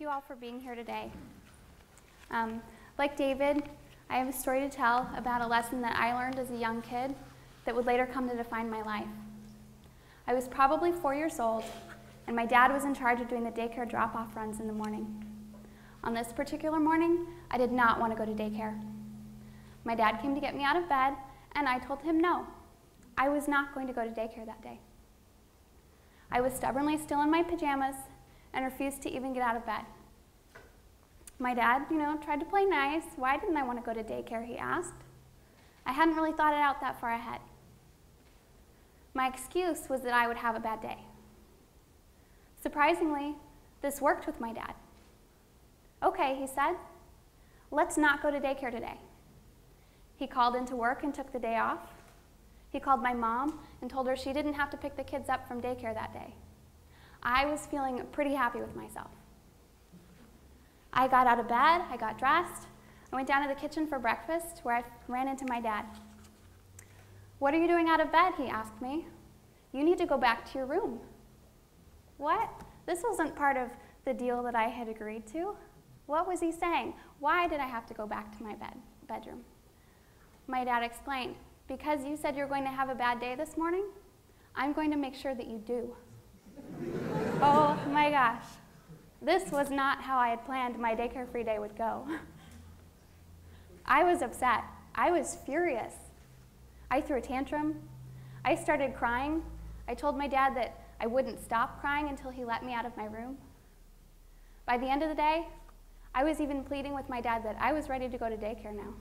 thank you all for being here today. Like David, I have a story to tell about a lesson that I learned as a young kid that would later come to define my life. I was probably 4 years old, and my dad was in charge of doing the daycare drop-off runs in the morning. On this particular morning, I did not want to go to daycare. My dad came to get me out of bed, and I told him no. I was not going to go to daycare that day. I was stubbornly still in my pajamas and refused to even get out of bed. My dad, tried to play nice. Why didn't I want to go to daycare, he asked. I hadn't really thought it out that far ahead. My excuse was that I would have a bad day. Surprisingly, this worked with my dad. Okay, he said, let's not go to daycare today. He called into work and took the day off. He called my mom and told her she didn't have to pick the kids up from daycare that day. I was feeling pretty happy with myself. I got out of bed, I got dressed, I went down to the kitchen for breakfast where I ran into my dad. What are you doing out of bed? He asked me. You need to go back to your room. What? This wasn't part of the deal that I had agreed to. What was he saying? Why did I have to go back to my bedroom? My dad explained, because you said you're going to have a bad day this morning, I'm going to make sure that you do. Oh my gosh. This was not how I had planned my daycare-free day would go. I was upset. I was furious. I threw a tantrum. I started crying. I told my dad that I wouldn't stop crying until he let me out of my room. By the end of the day, I was even pleading with my dad that I was ready to go to daycare now.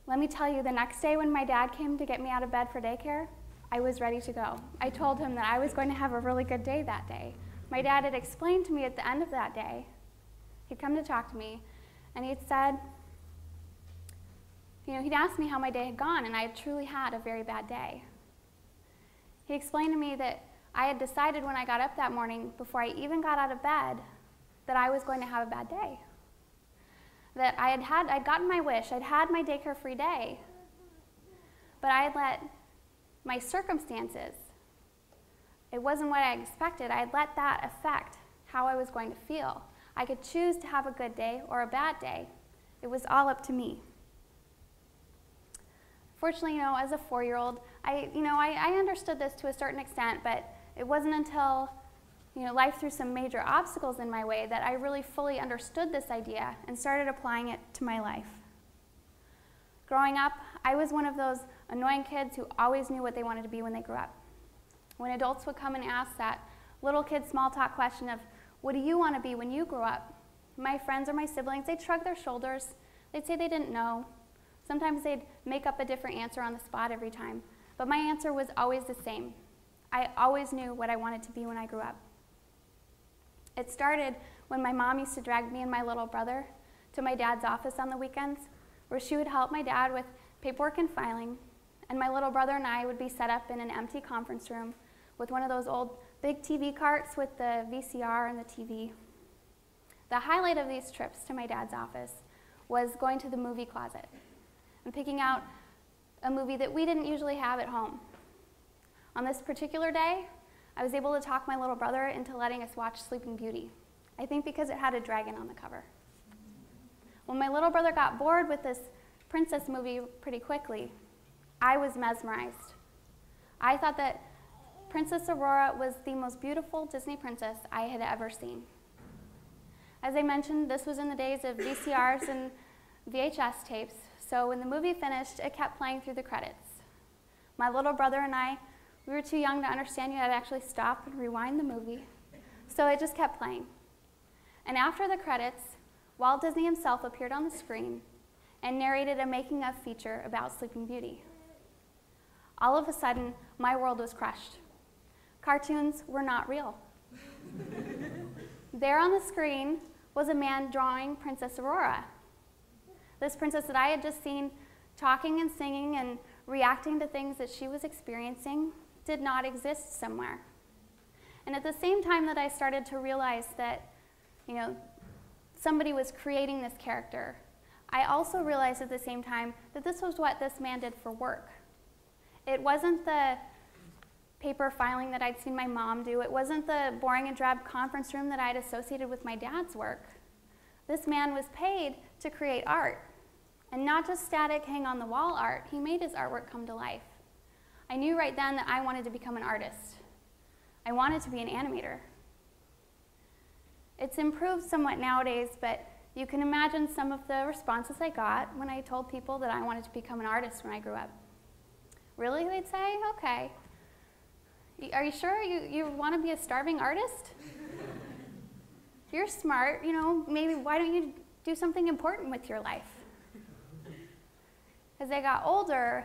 Let me tell you, the next day when my dad came to get me out of bed for daycare, I was ready to go. I told him that I was going to have a really good day that day. My dad had explained to me at the end of that day, he'd come to talk to me, and he'd said, he'd asked me how my day had gone, and I had truly had a very bad day. He explained to me that I had decided when I got up that morning, before I even got out of bed, that I was going to have a bad day. That I'd gotten my wish, I'd had my daycare-free day, but I had let my circumstances, it wasn't what I expected, I had let that affect how I was going to feel. I could choose to have a good day or a bad day. It was all up to me. Fortunately, as a 4-year-old, I understood this to a certain extent, but it wasn't until life threw some major obstacles in my way that I really fully understood this idea and started applying it to my life. Growing up, I was one of those annoying kids who always knew what they wanted to be when they grew up. When adults would come and ask that little kid small talk question of, what do you want to be when you grow up? My friends or my siblings, they'd shrug their shoulders. They'd say they didn't know. Sometimes they'd make up a different answer on the spot every time. But my answer was always the same. I always knew what I wanted to be when I grew up. It started when my mom used to drag me and my little brother to my dad's office on the weekends, where she would help my dad with paperwork and filing, and my little brother and I would be set up in an empty conference room with one of those old big TV carts with the VCR and the TV. The highlight of these trips to my dad's office was going to the movie closet and picking out a movie that we didn't usually have at home. On this particular day, I was able to talk my little brother into letting us watch Sleeping Beauty. I think because it had a dragon on the cover. When my little brother got bored with this princess movie pretty quickly, I was mesmerized. I thought that Princess Aurora was the most beautiful Disney princess I had ever seen. As I mentioned, this was in the days of VCRs and VHS tapes, so when the movie finished, it kept playing through the credits. My little brother and I, we were too young to understand you had to actually stop and rewind the movie, so it just kept playing. And after the credits, Walt Disney himself appeared on the screen and narrated a making-of feature about Sleeping Beauty. All of a sudden, my world was crushed. Cartoons were not real. There on the screen was a man drawing Princess Aurora. This princess that I had just seen talking and singing and reacting to things that she was experiencing did not exist somewhere. And at the same time that I started to realize that, somebody was creating this character, I also realized at the same time that this was what this man did for work. It wasn't the paper filing that I'd seen my mom do. It wasn't the boring and drab conference room that I'd associated with my dad's work. This man was paid to create art, and not just static hang-on-the-wall art. He made his artwork come to life. I knew right then that I wanted to become an artist. I wanted to be an animator. It's improved somewhat nowadays, but you can imagine some of the responses I got when I told people that I wanted to become an artist when I grew up. Really, they'd say? Okay. Are you sure you want to be a starving artist? You're smart, you know, maybe why don't you do something important with your life? As I got older,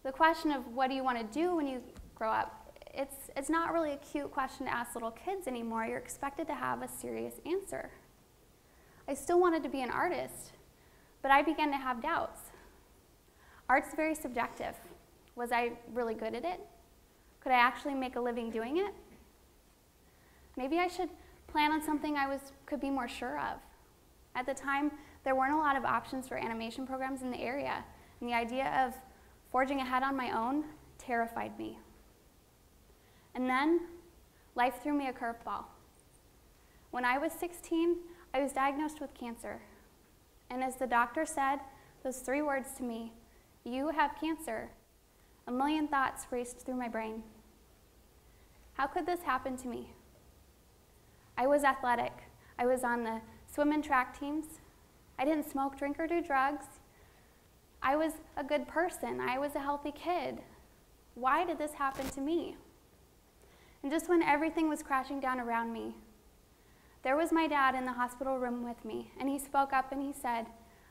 the question of what do you want to do when you grow up, it's not really a cute question to ask little kids anymore. You're expected to have a serious answer. I still wanted to be an artist, but I began to have doubts. Art's very subjective. Was I really good at it? Could I actually make a living doing it? Maybe I should plan on something I could be more sure of. At the time, there weren't a lot of options for animation programs in the area, and the idea of forging ahead on my own terrified me. And then, life threw me a curveball. When I was 16, I was diagnosed with cancer. And as the doctor said those 3 words to me, "You have cancer," a million thoughts raced through my brain. How could this happen to me? I was athletic. I was on the swim and track teams. I didn't smoke, drink, or do drugs. I was a good person. I was a healthy kid. Why did this happen to me? And just when everything was crashing down around me, there was my dad in the hospital room with me, and he spoke up and he said,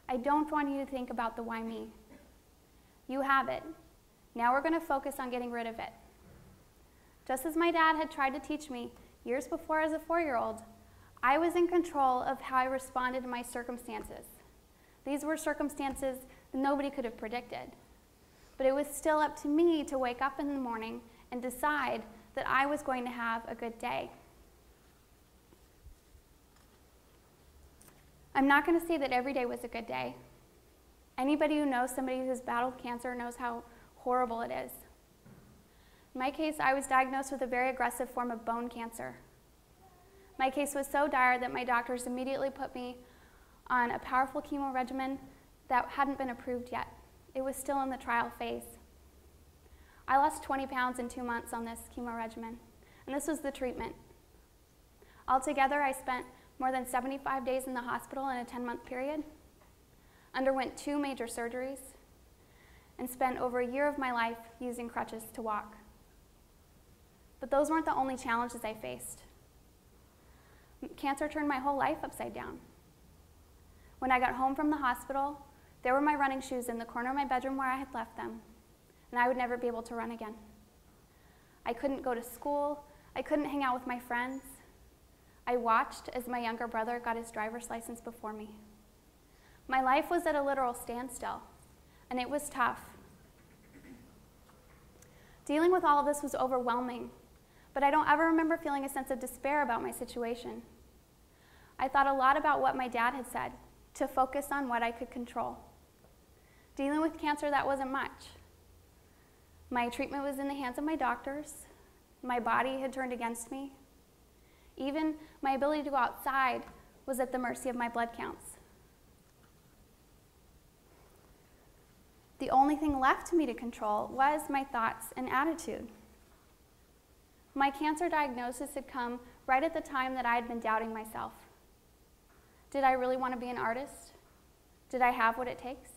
"I don't want you to think about the why me. You have it. Now we're going to focus on getting rid of it." Just as my dad had tried to teach me years before as a 4-year-old, I was in control of how I responded to my circumstances. These were circumstances that nobody could have predicted. But it was still up to me to wake up in the morning and decide that I was going to have a good day. I'm not going to say that every day was a good day. Anybody who knows somebody who's battled cancer knows how horrible it is. In my case, I was diagnosed with a very aggressive form of bone cancer. My case was so dire that my doctors immediately put me on a powerful chemo regimen that hadn't been approved yet. It was still in the trial phase. I lost 20 pounds in 2 months on this chemo regimen, and this was the treatment. Altogether, I spent more than 75 days in the hospital in a 10-month period, underwent 2 major surgeries, and spent over a year of my life using crutches to walk. But those weren't the only challenges I faced. Cancer turned my whole life upside down. When I got home from the hospital, there were my running shoes in the corner of my bedroom where I had left them, and I would never be able to run again. I couldn't go to school. I couldn't hang out with my friends. I watched as my younger brother got his driver's license before me. My life was at a literal standstill, and it was tough. Dealing with all of this was overwhelming, but I don't ever remember feeling a sense of despair about my situation. I thought a lot about what my dad had said, to focus on what I could control. Dealing with cancer, that wasn't much. My treatment was in the hands of my doctors. My body had turned against me. Even my ability to go outside was at the mercy of my blood counts. The only thing left to me to control was my thoughts and attitude. My cancer diagnosis had come right at the time that I had been doubting myself. Did I really want to be an artist? Did I have what it takes?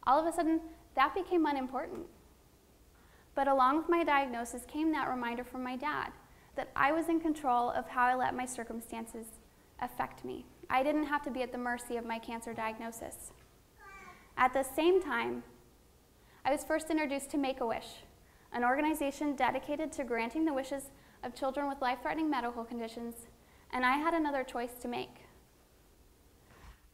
All of a sudden, that became unimportant. But along with my diagnosis came that reminder from my dad that I was in control of how I let my circumstances affect me. I didn't have to be at the mercy of my cancer diagnosis. At the same time, I was first introduced to Make-A-Wish, an organization dedicated to granting the wishes of children with life-threatening medical conditions, and I had another choice to make.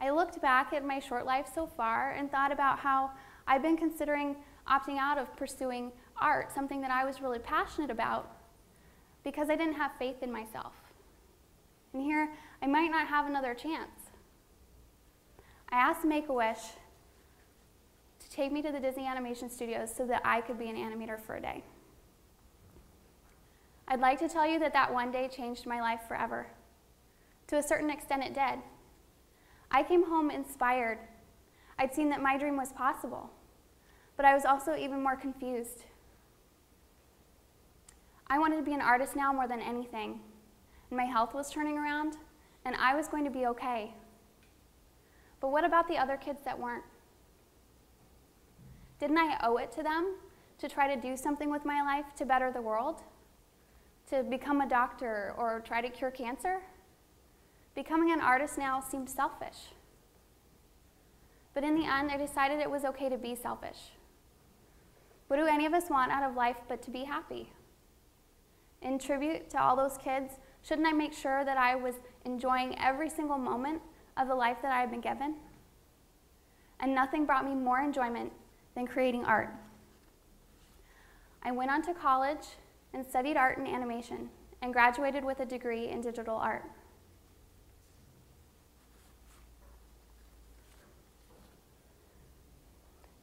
I looked back at my short life so far and thought about how I'd been considering opting out of pursuing art, something that I was really passionate about, because I didn't have faith in myself. And here, I might not have another chance. I asked Make-A-Wish to take me to the Disney Animation Studios so that I could be an animator for a day. I'd like to tell you that that one day changed my life forever. To a certain extent, it did. I came home inspired. I'd seen that my dream was possible, but I was also even more confused. I wanted to be an artist now more than anything, and my health was turning around, and I was going to be okay. But what about the other kids that weren't? Didn't I owe it to them to try to do something with my life to better the world? To become a doctor or try to cure cancer? Becoming an artist now seemed selfish. But in the end, I decided it was okay to be selfish. What do any of us want out of life but to be happy? In tribute to all those kids, shouldn't I make sure that I was enjoying every single moment of the life that I had been given? And nothing brought me more enjoyment than creating art. I went on to college and studied art and animation and graduated with a degree in digital art.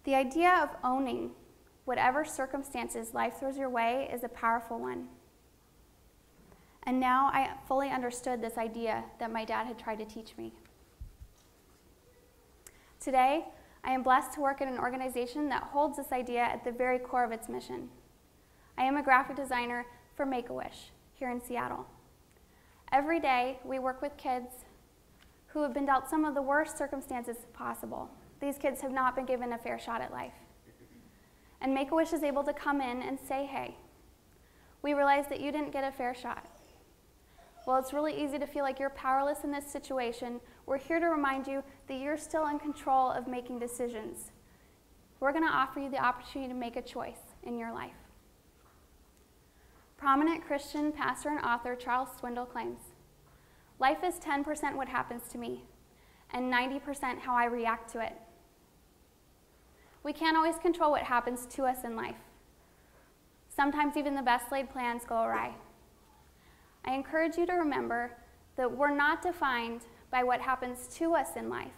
The idea of owning whatever circumstances life throws your way is a powerful one. And now I fully understood this idea that my dad had tried to teach me. Today, I am blessed to work at an organization that holds this idea at the very core of its mission. I am a graphic designer for Make-A-Wish here in Seattle. Every day, we work with kids who have been dealt some of the worst circumstances possible. These kids have not been given a fair shot at life. And Make-A-Wish is able to come in and say, hey, we realize that you didn't get a fair shot. Well, it's really easy to feel like you're powerless in this situation. We're here to remind you that you're still in control of making decisions. We're going to offer you the opportunity to make a choice in your life. Prominent Christian pastor and author Charles Swindoll claims, life is 10% what happens to me, and 90% how I react to it. We can't always control what happens to us in life. Sometimes even the best laid plans go awry. I encourage you to remember that we're not defined by what happens to us in life.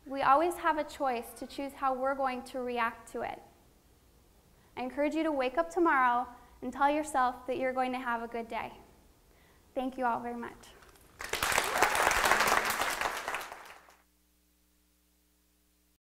We always have a choice to choose how we're going to react to it. I encourage you to wake up tomorrow and tell yourself that you're going to have a good day. Thank you all very much.